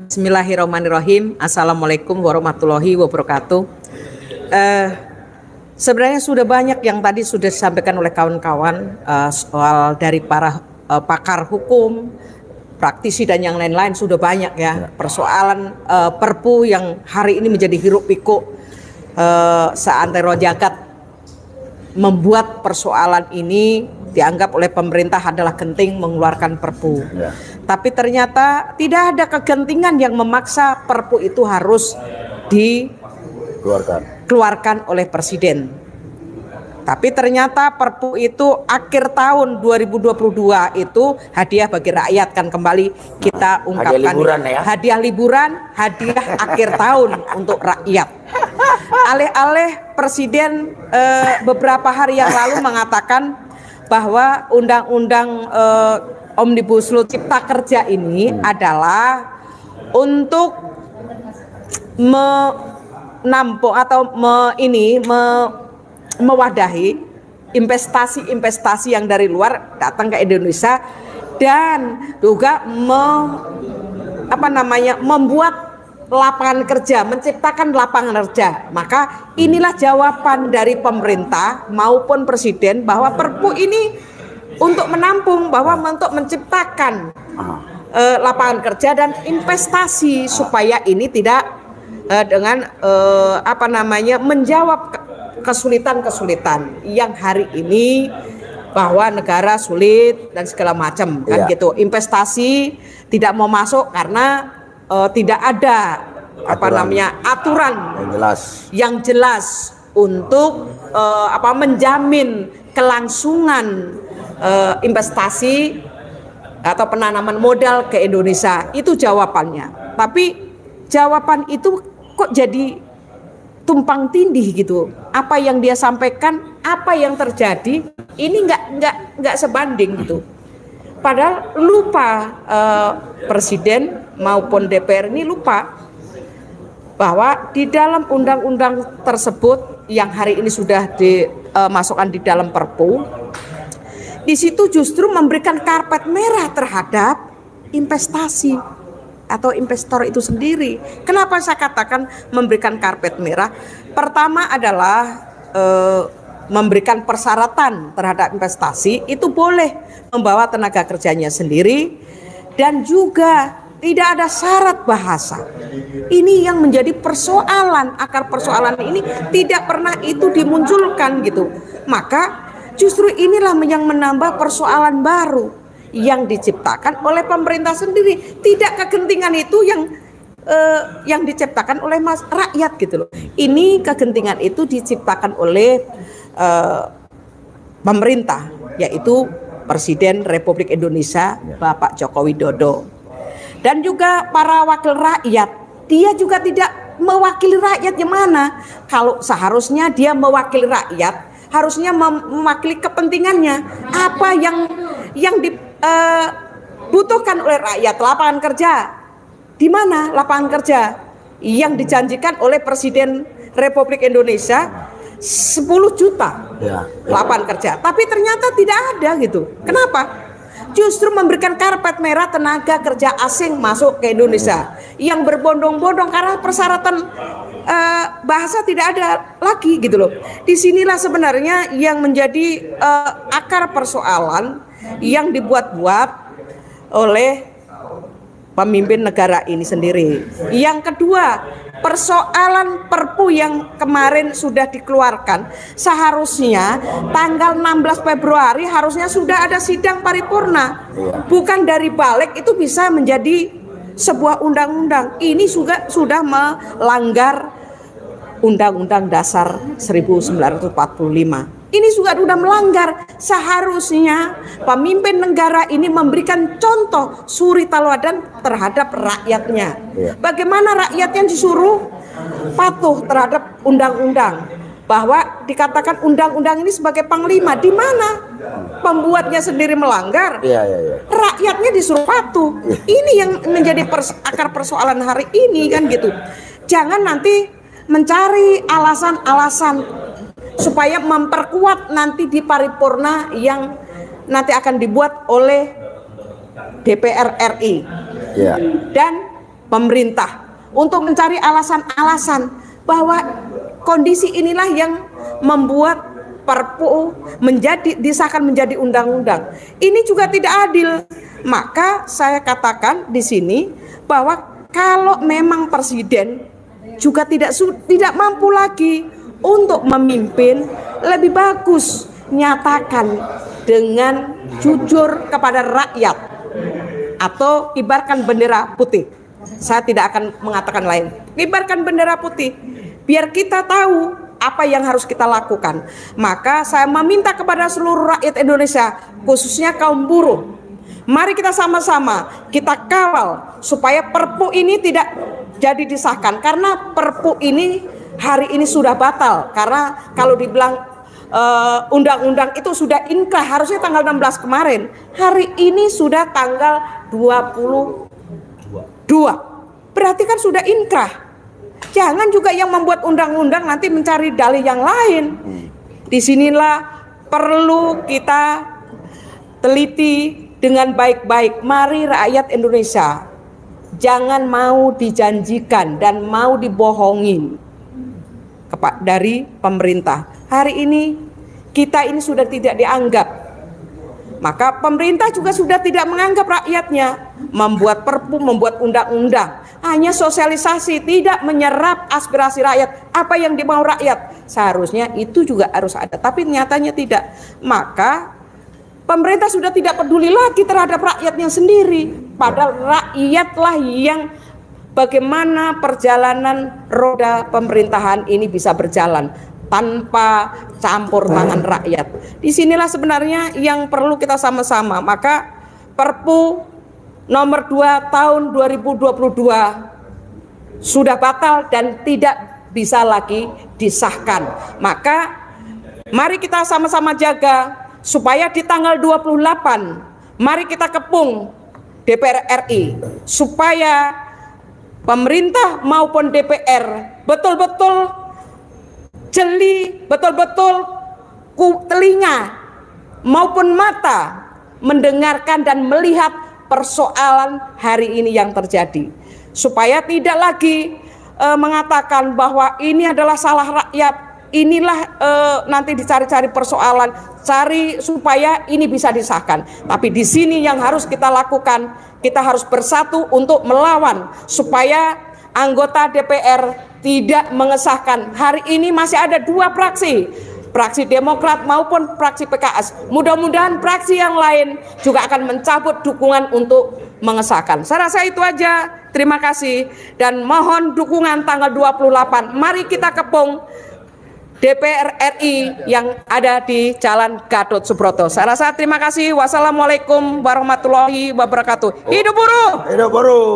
Bismillahirrahmanirrahim. Assalamualaikum warahmatullahi wabarakatuh. Sebenarnya sudah banyak yang tadi sudah disampaikan oleh kawan-kawan soal dari para pakar hukum, praktisi dan yang lain-lain sudah banyak ya. Persoalan Perpu yang hari ini menjadi hiruk pikuk seantero jagat membuat persoalan ini dianggap oleh pemerintah adalah genting mengeluarkan Perpu. Ya. Tapi ternyata tidak ada kegentingan yang memaksa Perpu itu harus dikeluarkan oleh Presiden. Tapi ternyata Perpu itu akhir tahun 2022 itu hadiah bagi rakyat, kan kembali kita ungkapkan hadiah liburan, hadiah akhir tahun untuk rakyat. Aleh-aleh Presiden beberapa hari yang lalu mengatakan bahwa undang-undang Omnibus Law Cipta Kerja ini adalah untuk menampung atau mewadahi investasi-investasi yang dari luar datang ke Indonesia dan juga membuat lapangan kerja, menciptakan lapangan kerja. Maka inilah jawaban dari pemerintah maupun Presiden bahwa Perpu ini untuk menampung, bahwa untuk menciptakan lapangan kerja dan investasi supaya ini tidak dengan menjawab kesulitan-kesulitan yang hari ini bahwa negara sulit dan segala macam kan gitu. Investasi tidak mau masuk karena tidak ada aturan yang jelas untuk menjamin kelangsungan investasi atau penanaman modal ke Indonesia. Itu jawabannya. Tapi jawaban itu kok jadi tumpang tindih gitu. Apa yang dia sampaikan, apa yang terjadi, ini nggak sebanding gitu. Padahal lupa Presiden maupun DPR ini lupa bahwa di dalam undang-undang tersebut yang hari ini sudah dimasukkan di dalam Perpu, di situ justru memberikan karpet merah terhadap investasi atau investor itu sendiri. Kenapa saya katakan memberikan karpet merah? Pertama adalah memberikan persyaratan terhadap investasi, itu boleh membawa tenaga kerjanya sendiri dan juga tidak ada syarat bahasa. Ini yang menjadi persoalan, akar persoalan ini tidak pernah itu dimunculkan gitu. Maka justru inilah yang menambah persoalan baru yang diciptakan oleh pemerintah sendiri. Tidak kegentingan itu yang diciptakan oleh rakyat gitu loh. Ini kegentingan itu diciptakan oleh pemerintah, yaitu Presiden Republik Indonesia Bapak Joko Widodo. Dan juga para wakil rakyat, dia juga tidak mewakili rakyat yang mana. Kalau seharusnya dia mewakili rakyat, harusnya mewakili kepentingannya. Apa yang dibutuhkan oleh rakyat, lapangan kerja. Di mana lapangan kerja yang dijanjikan oleh Presiden Republik Indonesia 10 juta lapangan kerja, tapi ternyata tidak ada gitu. Kenapa? Justru memberikan karpet merah tenaga kerja asing masuk ke Indonesia yang berbondong-bondong karena persyaratan bahasa tidak ada lagi gitu loh. Disinilah sebenarnya yang menjadi akar persoalan yang dibuat-buat oleh pemimpin negara ini sendiri. Yang kedua, persoalan Perpu yang kemarin sudah dikeluarkan, seharusnya tanggal 16 Februari harusnya sudah ada sidang paripurna. Bukan dari balik itu bisa menjadi sebuah undang-undang. Ini juga sudah melanggar Undang-Undang Dasar 1945. Ini juga sudah melanggar. Seharusnya pemimpin negara ini memberikan contoh suri tauladan terhadap rakyatnya. Bagaimana rakyatnya disuruh patuh terhadap undang-undang, bahwa dikatakan undang-undang ini sebagai panglima. Di mana pembuatnya sendiri melanggar, rakyatnya disuruh patuh. Ini yang menjadi akar persoalan hari ini kan gitu. Jangan nanti mencari alasan-alasan supaya memperkuat nanti di paripurna yang nanti akan dibuat oleh DPR RI. Dan pemerintah untuk mencari alasan-alasan bahwa kondisi inilah yang membuat Perpu disahkan menjadi undang-undang. Ini juga tidak adil. Maka saya katakan di sini bahwa kalau memang presiden juga tidak mampu lagi untuk memimpin, lebih bagus nyatakan dengan jujur kepada rakyat atau kibarkan bendera putih. Saya tidak akan mengatakan lain. Kibarkan bendera putih biar kita tahu apa yang harus kita lakukan. Maka saya meminta kepada seluruh rakyat Indonesia, khususnya kaum buruh, mari kita sama-sama kita kawal supaya Perpu ini tidak jadi disahkan. Karena Perpu ini hari ini sudah batal. Karena kalau dibilang undang-undang itu sudah inkrah harusnya tanggal 16 kemarin. Hari ini sudah tanggal 22. Berarti kan sudah inkrah. Jangan juga yang membuat undang-undang nanti mencari dalih yang lain. Disinilah perlu kita teliti dengan baik-baik. Mari rakyat Indonesia, jangan mau dijanjikan dan mau dibohongin dari pemerintah. Hari ini kita ini sudah tidak dianggap. Maka pemerintah juga sudah tidak menganggap rakyatnya. Membuat Perpu, membuat undang-undang hanya sosialisasi, tidak menyerap aspirasi rakyat, apa yang dimau rakyat. Seharusnya itu juga harus ada, tapi nyatanya tidak. Maka pemerintah sudah tidak peduli lagi terhadap rakyatnya sendiri. Padahal rakyatlah yang bagaimana perjalanan roda pemerintahan ini bisa berjalan tanpa campur tangan rakyat. Disinilah sebenarnya yang perlu kita sama-sama. Maka Perpu nomor 2 tahun 2022 sudah batal dan tidak bisa lagi disahkan. Maka mari kita sama-sama jaga supaya di tanggal 28 mari kita kepung DPR RI supaya pemerintah maupun DPR betul-betul jeli, betul-betul telinga maupun mata mendengarkan dan melihat persoalan hari ini yang terjadi, supaya tidak lagi mengatakan bahwa ini adalah salah rakyat, inilah nanti dicari-cari persoalan, cari supaya ini bisa disahkan. Tapi di sini yang harus kita lakukan, kita harus bersatu untuk melawan supaya anggota DPR tidak mengesahkan. Hari ini masih ada 2 fraksi, fraksi Demokrat maupun fraksi PKS. Mudah-mudahan fraksi yang lain juga akan mencabut dukungan untuk mengesahkan. Saya rasa itu aja. Terima kasih dan mohon dukungan tanggal 28. Mari kita kepung DPR RI yang ada di Jalan Gatot Subroto. Saya rasa terima kasih. Wassalamualaikum warahmatullahi wabarakatuh. Hidup buruh. Hidup buruh.